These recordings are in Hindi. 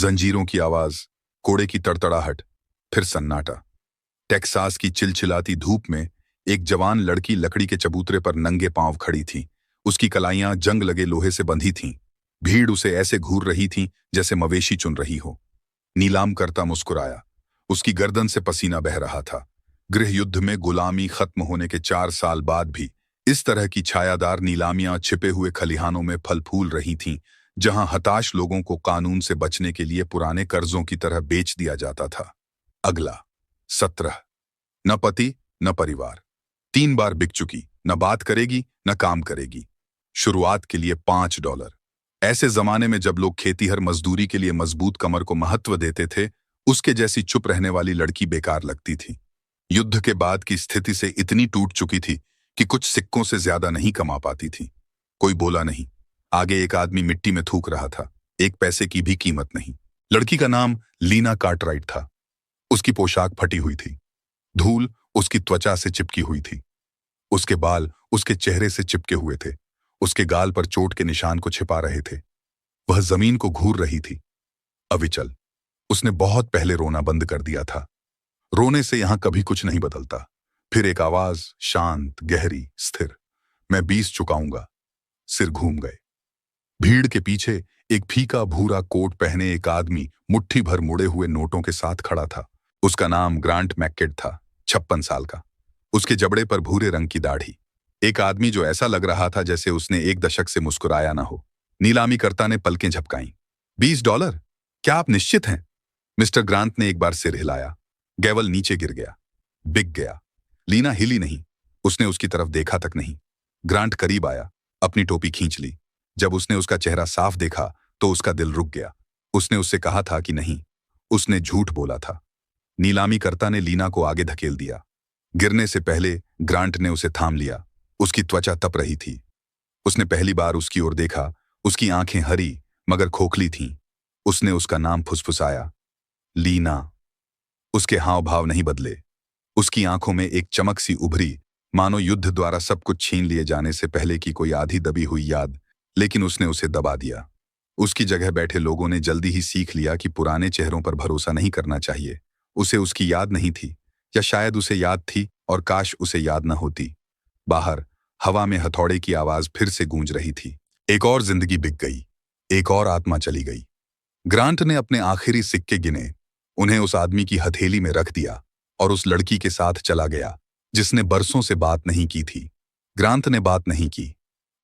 जंजीरों की आवाज, कोड़े की तड़तड़ाहट, फिर सन्नाटा। टेक्सास की चिलचिलाती धूप में एक जवान लड़की लकड़ी के चबूतरे पर नंगे पांव खड़ी थी। उसकी कलाइयां जंग लगे लोहे से बंधी थीं। भीड़ उसे ऐसे घूर रही थी जैसे मवेशी चुन रही हो। नीलाम करता मुस्कुराया। उसकी गर्दन से पसीना बह रहा था। गृह युद्ध में गुलामी खत्म होने के 4 साल बाद भी इस तरह की छायादार नीलामियां छिपे हुए खलिहानों में फल फूल रही थीं, जहां हताश लोगों को कानून से बचने के लिए पुराने कर्जों की तरह बेच दिया जाता था। अगला 17। न पति न परिवार। 3 बार बिक चुकी, न बात करेगी न काम करेगी। शुरुआत के लिए $5। ऐसे जमाने में जब लोग खेतीहर मजदूरी के लिए मजबूत कमर को महत्व देते थे, उसके जैसी चुप रहने वाली लड़की बेकार लगती थी। युद्ध के बाद की स्थिति से इतनी टूट चुकी थी कि कुछ सिक्कों से ज्यादा नहीं कमा पाती थी। कोई बोला नहीं। आगे एक आदमी मिट्टी में थूक रहा था। 1 पैसे की भी कीमत नहीं। लड़की का नाम लीना कार्टराइट था। उसकी पोशाक फटी हुई थी। धूल उसकी त्वचा से चिपकी हुई थी। उसके बाल उसके चेहरे से चिपके हुए थे। उसके गाल पर चोट के निशान को छिपा रहे थे। वह जमीन को घूर रही थी, अविचल। उसने बहुत पहले रोना बंद कर दिया था। रोने से यहां कभी कुछ नहीं बदलता। फिर एक आवाज, शांत, गहरी, स्थिर। मैं 20 चुकाऊंगा। सिर घूम गए। भीड़ के पीछे एक फीका भूरा कोट पहने एक आदमी मुट्ठी भर मुड़े हुए नोटों के साथ खड़ा था। उसका नाम ग्रांट मैककेड था, 56 साल का। उसके जबड़े पर भूरे रंग की दाढ़ी। एक आदमी जो ऐसा लग रहा था जैसे उसने 1 दशक से मुस्कुराया ना हो। नीलामीकर्ता ने पलकें झपकाईं। $20? क्या आप निश्चित हैं? मिस्टर ग्रांट ने एक बार सिर हिलाया। गैवल नीचे गिर गया। बिक गया। लीना हिली नहीं। उसने उसकी तरफ देखा तक नहीं। ग्रांट करीब आया, अपनी टोपी खींच ली। जब उसने उसका चेहरा साफ देखा तो उसका दिल रुक गया। उसने उससे कहा था कि नहीं। उसने झूठ बोला था। नीलामीकर्ता ने लीना को आगे धकेल दिया। गिरने से पहले ग्रांट ने उसे थाम लिया। उसकी त्वचा तप रही थी। उसने पहली बार उसकी ओर देखा। उसकी आंखें हरी मगर खोखली थीं। उसने उसका नाम फुसफुसाया, लीना। उसके हाव भाव नहीं बदले। उसकी आंखों में एक चमक सी उभरी, मानो युद्ध द्वारा सब कुछ छीन लिए जाने से पहले की कोई आधी दबी हुई याद। लेकिन उसने उसे दबा दिया। उसकी जगह बैठे लोगों ने जल्दी ही सीख लिया कि पुराने चेहरों पर भरोसा नहीं करना चाहिए। उसे उसकी याद नहीं थी, या शायद उसे याद थी और काश उसे याद न होती। बाहर हवा में हथौड़े की आवाज फिर से गूंज रही थी। एक और जिंदगी बिक गई। एक और आत्मा चली गई। ग्रांट ने अपने आखिरी सिक्के गिने, उन्हें उस आदमी की हथेली में रख दिया और उस लड़की के साथ चला गया जिसने बरसों से बात नहीं की थी। ग्रांट ने बात नहीं की।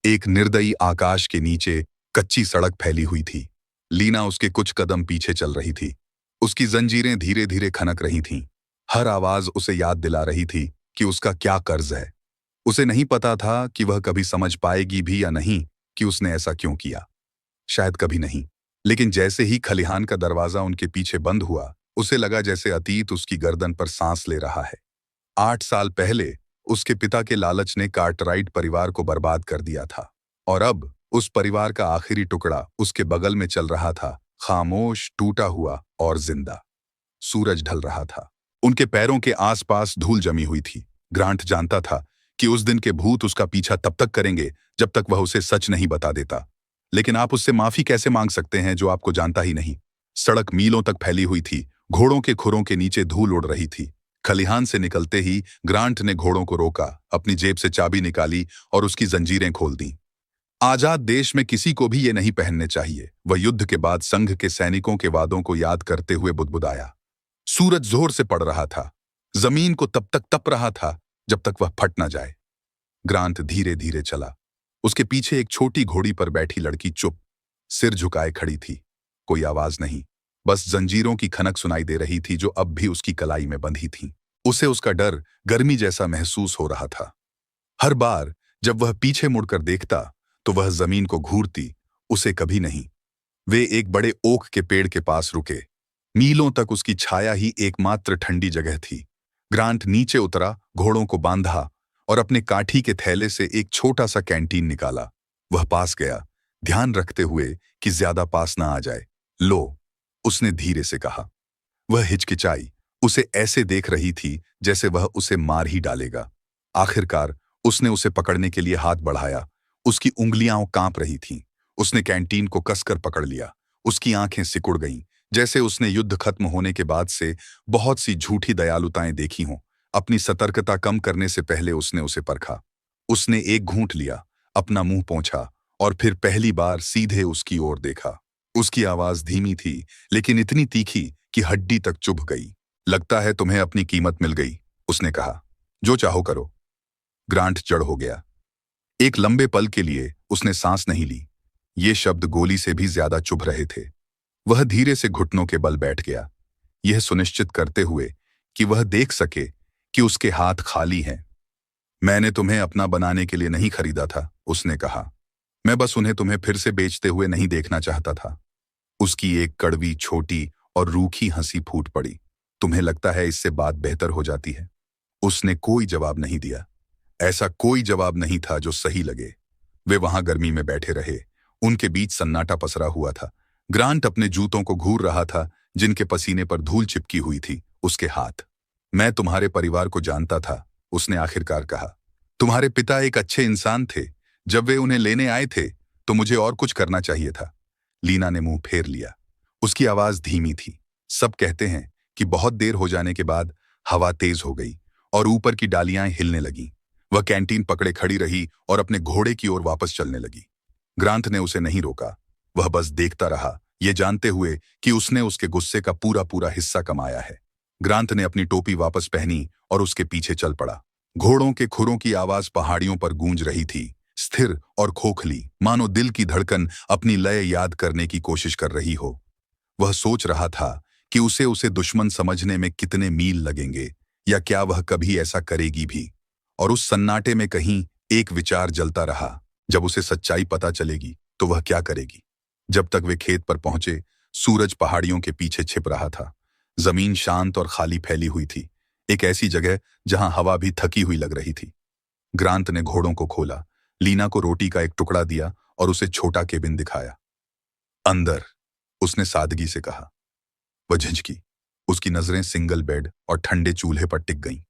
एक निर्दयी आकाश के नीचे कच्ची सड़क फैली हुई थी। लीना उसके कुछ कदम पीछे चल रही थी। उसकी जंजीरें धीरे धीरे खनक रही थीं। हर आवाज उसे याद दिला रही थी कि उसका क्या कर्ज है। उसे नहीं पता था कि वह कभी समझ पाएगी भी या नहीं कि उसने ऐसा क्यों किया। शायद कभी नहीं। लेकिन जैसे ही खलिहान का दरवाजा उनके पीछे बंद हुआ, उसे लगा जैसे अतीत उसकी गर्दन पर सांस ले रहा है। 8 साल पहले उसके पिता के लालच ने कार्टराइट परिवार को बर्बाद कर दिया था, और अब उस परिवार का आखिरी टुकड़ा उसके बगल में चल रहा था, खामोश, टूटा हुआ और जिंदा। सूरज ढल रहा था। उनके पैरों के आसपास धूल जमी हुई थी। ग्रांट जानता था कि उस दिन के भूत उसका पीछा तब तक करेंगे जब तक वह उसे सच नहीं बता देता। लेकिन आप उससे माफी कैसे मांग सकते हैं जो आपको जानता ही नहीं? सड़क मीलों तक फैली हुई थी। घोड़ों के खुरों के नीचे धूल उड़ रही थी। खलिहान से निकलते ही ग्रांट ने घोड़ों को रोका, अपनी जेब से चाबी निकाली और उसकी जंजीरें खोल दी। आजाद देश में किसी को भी ये नहीं पहनने चाहिए। वह युद्ध के बाद संघ के सैनिकों के वादों को याद करते हुए बुदबुदाया। सूरज जोर से पड़ रहा था। जमीन को तब तक तप रहा था जब तक वह फट न जाए। ग्रांट धीरे धीरे चला। उसके पीछे एक छोटी घोड़ी पर बैठी लड़की चुप, सिर झुकाए खड़ी थी। कोई आवाज नहीं, बस जंजीरों की खनक सुनाई दे रही थी जो अब भी उसकी कलाई में बंधी थी। उसे उसका डर गर्मी जैसा महसूस हो रहा था। हर बार जब वह पीछे मुड़कर देखता तो वह जमीन को घूरती, उसे कभी नहीं। वे एक बड़े ओक के पेड़ के पास रुके। मीलों तक उसकी छाया ही एकमात्र ठंडी जगह थी। ग्रांट नीचे उतरा, घोड़ों को बांधा और अपने काठी के थैले से एक छोटा सा कैंटीन निकाला। वह पास गया, ध्यान रखते हुए कि ज्यादा पास ना आ जाए। लो, उसने धीरे से कहा। वह हिचकिचाई, उसे ऐसे देख रही थी जैसे वह उसे मार ही डालेगा। आखिरकार उसने उसे पकड़ने के लिए हाथ बढ़ाया। उसकी उंगलियां कांप रही थीं। उसने कैंटीन को कसकर पकड़ लिया। उसकी आंखें सिकुड़ गईं, जैसे उसने युद्ध खत्म होने के बाद से बहुत सी झूठी दयालुताएं देखी हों। अपनी सतर्कता कम करने से पहले उसने उसे परखा। उसने एक घूंट लिया, अपना मुंह पोंछा और फिर पहली बार सीधे उसकी ओर देखा। उसकी आवाज धीमी थी, लेकिन इतनी तीखी कि हड्डी तक चुभ गई। लगता है तुम्हें अपनी कीमत मिल गई, उसने कहा। जो चाहो करो। ग्रांट जड़ हो गया। एक लंबे पल के लिए उसने सांस नहीं ली। ये शब्द गोली से भी ज्यादा चुभ रहे थे। वह धीरे से घुटनों के बल बैठ गया, यह सुनिश्चित करते हुए कि वह देख सके कि उसके हाथ खाली हैं। मैंने तुम्हें अपना बनाने के लिए नहीं खरीदा था, उसने कहा। मैं बस उन्हें तुम्हें फिर से बेचते हुए नहीं देखना चाहता था। उसकी एक कड़वी, छोटी और रूखी हंसी फूट पड़ी। तुम्हें लगता है इससे बात बेहतर हो जाती है? उसने कोई जवाब नहीं दिया। ऐसा कोई जवाब नहीं था जो सही लगे। वे वहां गर्मी में बैठे रहे। उनके बीच सन्नाटा पसरा हुआ था। ग्रांट अपने जूतों को घूर रहा था, जिनके पसीने पर धूल चिपकी हुई थी। उसके हाथ। मैं तुम्हारे परिवार को जानता था, उसने आखिरकार कहा। तुम्हारे पिता एक अच्छे इंसान थे। जब वे उन्हें लेने आए थे तो मुझे और कुछ करना चाहिए था। लीना ने मुंह फेर लिया। उसकी आवाज धीमी थी। सब कहते हैं कि बहुत देर हो जाने के बाद हवा तेज हो गई और ऊपर की डालियां हिलने लगीं। वह कैंटीन पकड़े खड़ी रही और अपने घोड़े की ओर वापस चलने लगी। ग्रांट ने उसे नहीं रोका। वह बस देखता रहा, ये जानते हुए कि उसने उसके गुस्से का पूरा पूरा हिस्सा कमाया है। ग्रांट ने अपनी टोपी वापस पहनी और उसके पीछे चल पड़ा। घोड़ों के खुरों की आवाज पहाड़ियों पर गूंज रही थी, स्थिर और खोखली, मानो दिल की धड़कन अपनी लय याद करने की कोशिश कर रही हो। वह सोच रहा था कि उसे दुश्मन समझने में कितने मील लगेंगे, या क्या वह कभी ऐसा करेगी भी। और उस सन्नाटे में कहीं एक विचार जलता रहा, जब उसे सच्चाई पता चलेगी तो वह क्या करेगी। जब तक वे खेत पर पहुंचे, सूरज पहाड़ियों के पीछे छिप रहा था। जमीन शांत और खाली फैली हुई थी, एक ऐसी जगह जहां हवा भी थकी हुई लग रही थी। ग्रांट ने घोड़ों को खोला, लीना को रोटी का एक टुकड़ा दिया और उसे छोटा केबिन दिखाया। अंदर, उसने सादगी से कहा। वह झिझकी। उसकी नजरें सिंगल बेड और ठंडे चूल्हे पर टिक गईं।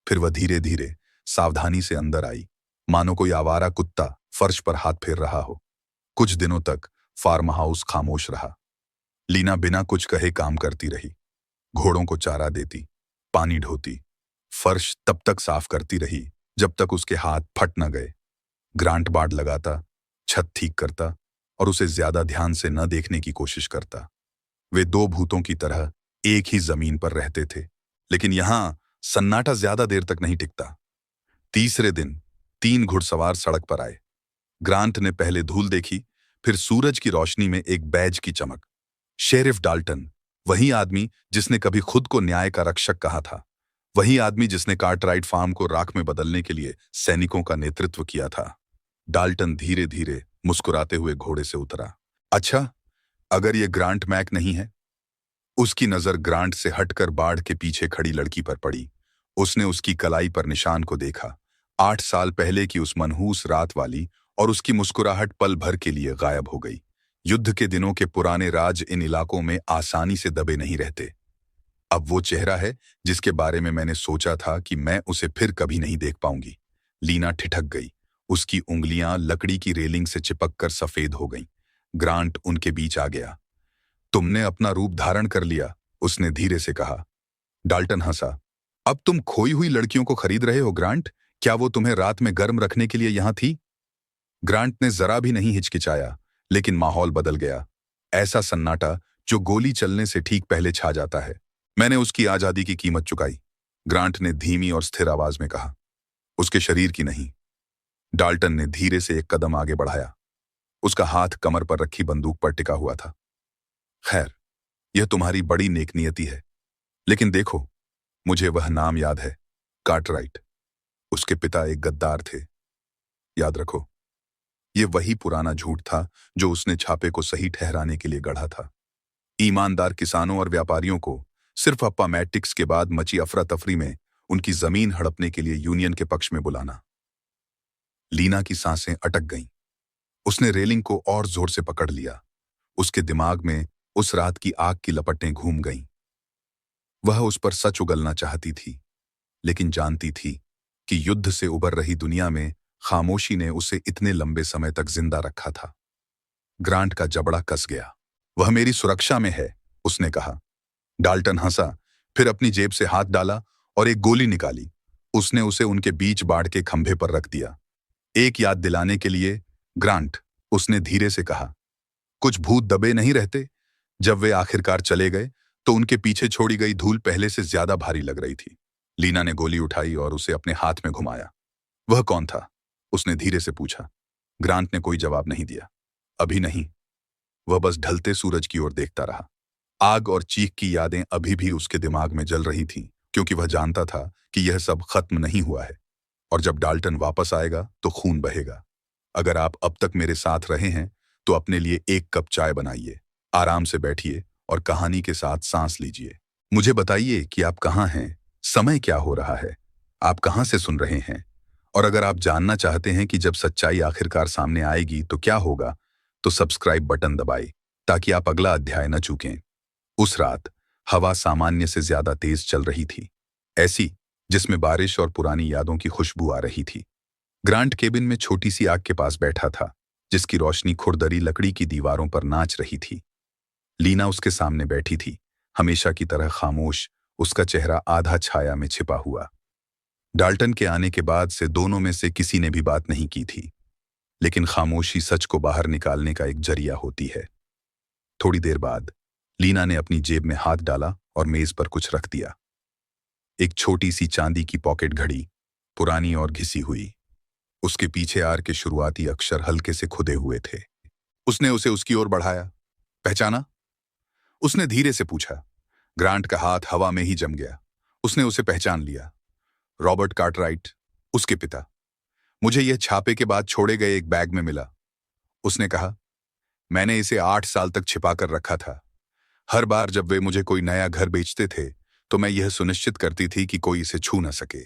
फिर वह धीरे धीरे सावधानी से अंदर आई, मानो कोई आवारा कुत्ता फर्श पर हाथ फेर रहा हो। कुछ दिनों तक फार्म हाउस खामोश रहा। लीना बिना कुछ कहे काम करती रही। घोड़ों को चारा देती, पानी ढोती, फर्श तब तक साफ करती रही जब तक उसके हाथ फट न गए। ग्रांट बाड़ लगाता, छत ठीक करता और उसे ज्यादा ध्यान से न देखने की कोशिश करता। वे दो भूतों की तरह एक ही जमीन पर रहते थे, लेकिन यहां सन्नाटा ज्यादा देर तक नहीं टिकता। तीसरे दिन 3 घुड़सवार सड़क पर आए। ग्रांट ने पहले धूल देखी, फिर सूरज की रोशनी में एक बैज की चमक। शेरिफ डाल्टन, वही आदमी जिसने कभी खुद को न्याय का रक्षक कहा था, वही आदमी जिसने कार्टराइट फार्म को राख में बदलने के लिए सैनिकों का नेतृत्व किया था। डाल्टन धीरे धीरे मुस्कुराते हुए घोड़े से उतरा। अच्छा, अगर ये ग्रांट मैक नहीं है? उसकी नजर ग्रांट से हटकर बाढ़ के पीछे खड़ी लड़की पर पड़ी। उसने उसकी कलाई पर निशान को देखा, 8 साल पहले की उस मनहूस रात वाली, और उसकी मुस्कुराहट पल भर के लिए गायब हो गई। युद्ध के दिनों के पुराने राज इन इलाकों में आसानी से दबे नहीं रहते। अब वो चेहरा है जिसके बारे में मैंने सोचा था कि मैं उसे फिर कभी नहीं देख पाऊंगी। लीना ठिठक गई। उसकी उंगलियां लकड़ी की रेलिंग से चिपककर सफेद हो गईं। ग्रांट उनके बीच आ गया। तुमने अपना रूप धारण कर लिया, उसने धीरे से कहा। डाल्टन हंसा। अब तुम खोई हुई लड़कियों को खरीद रहे हो ग्रांट? क्या वो तुम्हें रात में गर्म रखने के लिए यहां थी? ग्रांट ने जरा भी नहीं हिचकिचाया, लेकिन माहौल बदल गया। ऐसा सन्नाटा जो गोली चलने से ठीक पहले छा जाता है। मैंने उसकी आजादी की कीमत चुकाई, ग्रांट ने धीमी और स्थिर आवाज में कहा। उसके शरीर की नहीं। डाल्टन ने धीरे से एक कदम आगे बढ़ाया। उसका हाथ कमर पर रखी बंदूक पर टिका हुआ था। खैर, यह तुम्हारी बड़ी नेकनियति है, लेकिन देखो, मुझे वह नाम याद है, कार्टराइट। उसके पिता एक गद्दार थे। याद रखो, ये वही पुराना झूठ था जो उसने छापे को सही ठहराने के लिए गढ़ा था। ईमानदार किसानों और व्यापारियों को सिर्फ अप्पामैटिक्स के बाद मची अफरा तफरी में उनकी जमीन हड़पने के लिए यूनियन के पक्ष में बुलाना। लीना की सांसें अटक गईं। उसने रेलिंग को और जोर से पकड़ लिया। उसके दिमाग में उस रात की आग की लपटें घूम गईं। वह उस पर सच उगलना चाहती थी, लेकिन जानती थी कि युद्ध से उबर रही दुनिया में खामोशी ने उसे इतने लंबे समय तक जिंदा रखा था। ग्रांट का जबड़ा कस गया। वह मेरी सुरक्षा में है, उसने कहा। डाल्टन हंसा, फिर अपनी जेब से हाथ डाला और एक गोली निकाली। उसने उसे उनके बीच बाड़ के खंभे पर रख दिया। एक याद दिलाने के लिए, ग्रांट, उसने धीरे से कहा। कुछ भूत दबे नहीं रहते। जब वे आखिरकार चले गए तो उनके पीछे छोड़ी गई धूल पहले से ज्यादा भारी लग रही थी। लीना ने गोली उठाई और उसे अपने हाथ में घुमाया। वह कौन था? उसने धीरे से पूछा। ग्रांट ने कोई जवाब नहीं दिया। अभी नहीं। वह बस ढलते सूरज की ओर देखता रहा। आग और चीख की यादें अभी भी उसके दिमाग में जल रही थीं, क्योंकि वह जानता था कि यह सब खत्म नहीं हुआ है और जब डाल्टन वापस आएगा तो खून बहेगा। अगर आप अब तक मेरे साथ रहे हैं तो अपने लिए एक कप चाय बनाइए, आराम से बैठिए और कहानी के साथ सांस लीजिए। मुझे बताइए कि आप कहाँ हैं, समय क्या हो रहा है, आप कहाँ से सुन रहे हैं। और अगर आप जानना चाहते हैं कि जब सच्चाई आखिरकार सामने आएगी तो क्या होगा, तो सब्सक्राइब बटन दबाइए ताकि आप अगला अध्याय न चूकें। उस रात हवा सामान्य से ज्यादा तेज चल रही थी, ऐसी जिसमें बारिश और पुरानी यादों की खुशबू आ रही थी। ग्रांट केबिन में छोटी सी आग के पास बैठा था, जिसकी रोशनी खुरदरी लकड़ी की दीवारों पर नाच रही थी। लीना उसके सामने बैठी थी, हमेशा की तरह खामोश, उसका चेहरा आधा छाया में छिपा हुआ। डाल्टन के आने के बाद से दोनों में से किसी ने भी बात नहीं की थी, लेकिन खामोशी सच को बाहर निकालने का एक जरिया होती है। थोड़ी देर बाद लीना ने अपनी जेब में हाथ डाला और मेज पर कुछ रख दिया। एक छोटी सी चांदी की पॉकेट घड़ी, पुरानी और घिसी हुई। उसके पीछे आर के शुरुआती अक्षर हल्के से खुदे हुए थे। उसने उसे उसकी ओर बढ़ाया। पहचाना? उसने धीरे से पूछा। ग्रांट का हाथ हवा में ही जम गया। उसने उसे पहचान लिया। रॉबर्ट कार्टराइट, उसके पिता। मुझे यह छापे के बाद छोड़े गए एक बैग में मिला, उसने कहा। मैंने इसे 8 साल तक छिपा कर रखा था। हर बार जब वे मुझे कोई नया घर बेचते थे तो मैं यह सुनिश्चित करती थी कि कोई इसे छू न सके।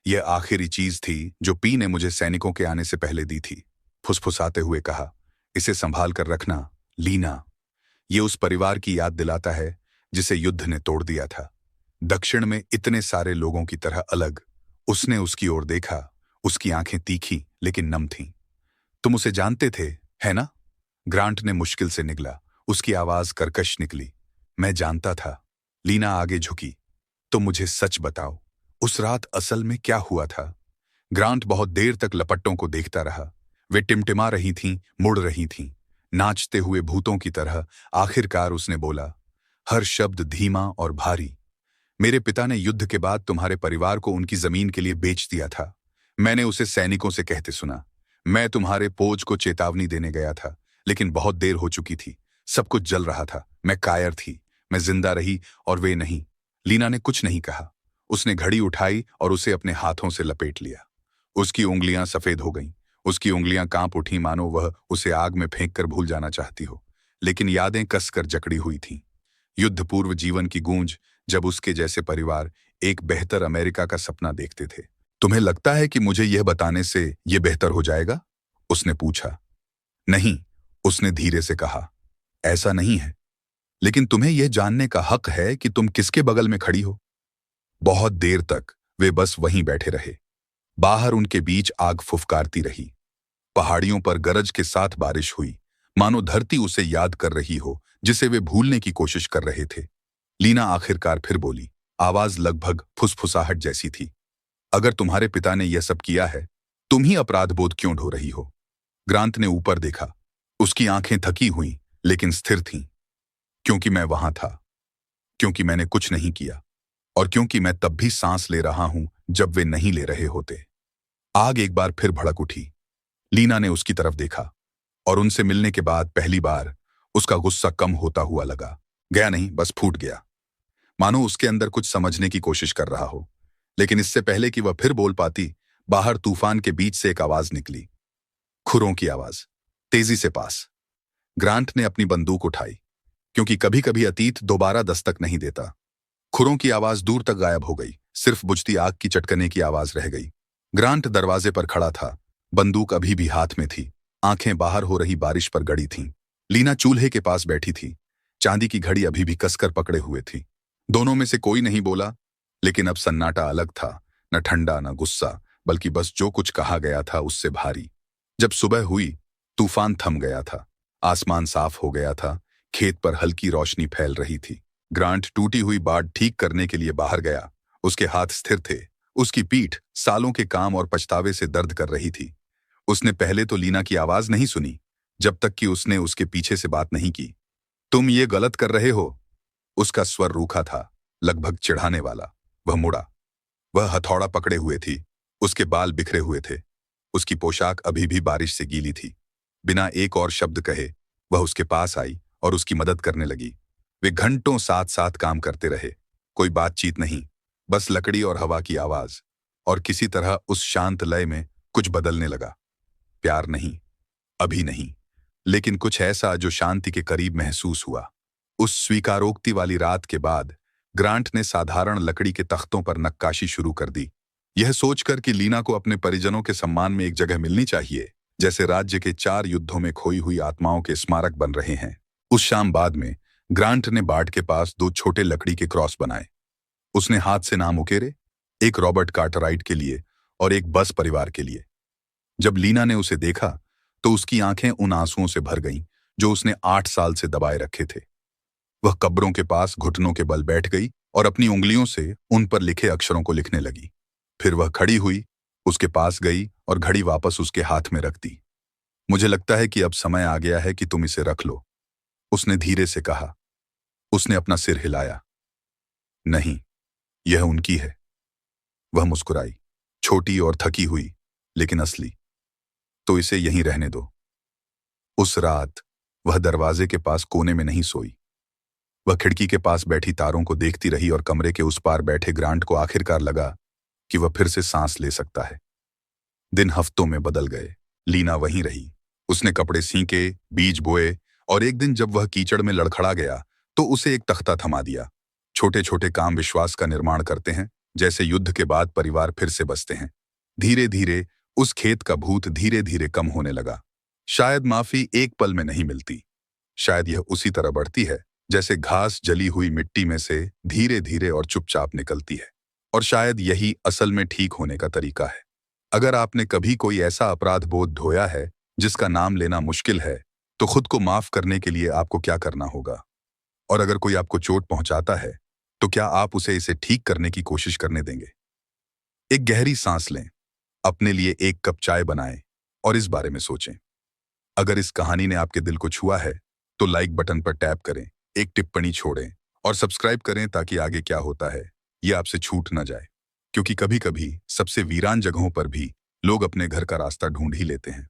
यह आखिरी चीज थी जो पी ने मुझे सैनिकों के आने से पहले दी थी। फुसफुसाते हुए कहा, इसे संभाल कर रखना, लीना। ये उस परिवार की याद दिलाता है जिसे युद्ध ने तोड़ दिया था। दक्षिण में इतने सारे लोगों की तरह अलग। उसने उसकी ओर देखा। उसकी आंखें तीखी लेकिन नम थीं। तुम उसे जानते थे, है ना? ग्रांट ने मुश्किल से निगला। उसकी आवाज कर्कश निकली। मैं जानता था। लीना आगे झुकी। तो मुझे सच बताओ, उस रात असल में क्या हुआ था? ग्रांट बहुत देर तक लपट्टों को देखता रहा। वे टिमटिमा रही थीं, मुड़ रही थीं, नाचते हुए भूतों की तरह। आखिरकार उसने बोला, हर शब्द धीमा और भारी। मेरे पिता ने युद्ध के बाद तुम्हारे परिवार को उनकी जमीन के लिए बेच दिया था। मैंने उसे सैनिकों से कहते सुना। मैं तुम्हारे पोज को चेतावनी देने गया था, लेकिन बहुत देर हो चुकी थी। सब कुछ जल रहा था। मैं कायर थी। मैं जिंदा रही और वे नहीं। लीना ने कुछ नहीं कहा। उसने घड़ी उठाई और उसे अपने हाथों से लपेट लिया। उसकी उंगलियां सफेद हो गईं। उसकी उंगलियां कांप उठी, मानो वह उसे आग में फेंक कर भूल जाना चाहती हो, लेकिन यादें कसकर जकड़ी हुई थीं। युद्ध पूर्व जीवन की गूंज, जब उसके जैसे परिवार एक बेहतर अमेरिका का सपना देखते थे। तुम्हें लगता है कि मुझे यह बताने से यह बेहतर हो जाएगा? उसने पूछा। नहीं, उसने धीरे से कहा, ऐसा नहीं है। लेकिन तुम्हें यह जानने का हक है कि तुम किसके बगल में खड़ी हो। बहुत देर तक वे बस वहीं बैठे रहे। बाहर उनके बीच आग फुफकारती रही। पहाड़ियों पर गरज के साथ बारिश हुई, मानो धरती उसे याद कर रही हो जिसे वे भूलने की कोशिश कर रहे थे। लीना आखिरकार फिर बोली, आवाज लगभग फुसफुसाहट जैसी थी। अगर तुम्हारे पिता ने यह सब किया है, तुम ही अपराध बोध क्यों ढो रही हो? ग्रांट ने ऊपर देखा। उसकी आंखें थकी हुई लेकिन स्थिर थीं। क्योंकि मैं वहां था, क्योंकि मैंने कुछ नहीं किया, और क्योंकि मैं तब भी सांस ले रहा हूं जब वे नहीं ले रहे होते। आग एक बार फिर भड़क उठी। लीना ने उसकी तरफ देखा, और उनसे मिलने के बाद पहली बार उसका गुस्सा कम होता हुआ लगा। गया नहीं, बस फूट गया। मानो उसके अंदर कुछ समझने की कोशिश कर रहा हो। लेकिन इससे पहले कि वह फिर बोल पाती, बाहर तूफान के बीच से एक आवाज निकली। खुरों की आवाज, तेजी से पास। ग्रांट ने अपनी बंदूक उठाई, क्योंकि कभी कभी अतीत दोबारा दस्तक नहीं देता। खुरों की आवाज दूर तक गायब हो गई। सिर्फ बुझती आग की चटकने की आवाज रह गई। ग्रांट दरवाजे पर खड़ा था। बंदूक अभी भी हाथ में थी। आंखें बाहर हो रही बारिश पर गड़ी थीं। लीना चूल्हे के पास बैठी थी। चांदी की घड़ी अभी भी कसकर पकड़े हुए थी। दोनों में से कोई नहीं बोला, लेकिन अब सन्नाटा अलग था। न ठंडा न गुस्सा, बल्कि बस जो कुछ कहा गया था उससे भारी। जब सुबह हुई, तूफान थम गया था। आसमान साफ हो गया था। खेत पर हल्की रोशनी फैल रही थी। ग्रांट टूटी हुई बाट ठीक करने के लिए बाहर गया। उसके हाथ स्थिर थे। उसकी पीठ सालों के काम और पछतावे से दर्द कर रही थी। उसने पहले तो लीना की आवाज नहीं सुनी, जब तक कि उसने उसके पीछे से बात नहीं की। तुम ये गलत कर रहे हो। उसका स्वर रूखा था, लगभग चिढ़ाने वाला। वह मुड़ा। वह हथौड़ा पकड़े हुए थी। उसके बाल बिखरे हुए थे। उसकी पोशाक अभी भी बारिश से गीली थी। बिना एक और शब्द कहे वह उसके पास आई और उसकी मदद करने लगी। वे घंटों साथ साथ काम करते रहे। कोई बातचीत नहीं, बस लकड़ी और हवा की आवाज। और किसी तरह उस शांत लय में कुछ बदलने लगा। प्यार नहीं, अभी नहीं, लेकिन कुछ ऐसा जो शांति के करीब महसूस हुआ। उस स्वीकारोक्ति वाली रात के बाद ग्रांट ने साधारण लकड़ी के तख्तों पर नक्काशी शुरू कर दी, यह सोचकर कि लीना को अपने परिजनों के सम्मान में एक जगह मिलनी चाहिए, जैसे राज्य के 4 युद्धों में खोई हुई आत्माओं के स्मारक बन रहे हैं। उस शाम बाद में ग्रांट ने बाट के पास 2 छोटे लकड़ी के क्रॉस बनाए। उसने हाथ से नाम उकेरे, एक रॉबर्ट कार्टराइट के लिए और एक बस परिवार के लिए। जब लीना ने उसे देखा तो उसकी आंखें उन आंसुओं से भर गईं जो उसने 8 साल से दबाए रखे थे। वह कब्रों के पास घुटनों के बल बैठ गई और अपनी उंगलियों से उन पर लिखे अक्षरों को लिखने लगी। फिर वह खड़ी हुई, उसके पास गई और घड़ी वापस उसके हाथ में रख दी। मुझे लगता है कि अब समय आ गया है कि तुम इसे रख लो, उसने धीरे से कहा। उसने अपना सिर हिलाया। नहीं, यह उनकी है। वह मुस्कुराई, छोटी और थकी हुई, लेकिन असली। तो इसे यहीं रहने दो। उस रात वह दरवाजे के पास कोने में नहीं सोई। वह खिड़की के पास बैठी तारों को देखती रही और कमरे के उस पार बैठे ग्रांट को आखिरकार लगा कि वह फिर से सांस ले सकता है। दिन हफ्तों में बदल गए। लीना वहीं रही। उसने कपड़े सींके, बीज बोए और एक दिन जब वह कीचड़ में लड़खड़ा गया तो उसे एक तख्ता थमा दिया। छोटे छोटे काम विश्वास का निर्माण करते हैं, जैसे युद्ध के बाद परिवार फिर से बसते हैं। धीरे धीरे उस खेत का भूत धीरे धीरे कम होने लगा। शायद माफी एक पल में नहीं मिलती। शायद यह उसी तरह बढ़ती है जैसे घास जली हुई मिट्टी में से धीरे धीरे और चुपचाप निकलती है। और शायद यही असल में ठीक होने का तरीका है। अगर आपने कभी कोई ऐसा अपराध बोध ढोया है जिसका नाम लेना मुश्किल है, तो खुद को माफ करने के लिए आपको क्या करना होगा? और अगर कोई आपको चोट पहुंचाता है, तो क्या आप इसे ठीक करने की कोशिश करने देंगे? एक गहरी सांस लें, अपने लिए एक कप चाय बनाएं और इस बारे में सोचें। अगर इस कहानी ने आपके दिल को छुआ है, तो लाइक बटन पर टैप करें, एक टिप्पणी छोड़ें और सब्सक्राइब करें ताकि आगे क्या होता है ये आपसे छूट न जाए। क्योंकि कभी कभी सबसे वीरान जगहों पर भी लोग अपने घर का रास्ता ढूंढ ही लेते हैं।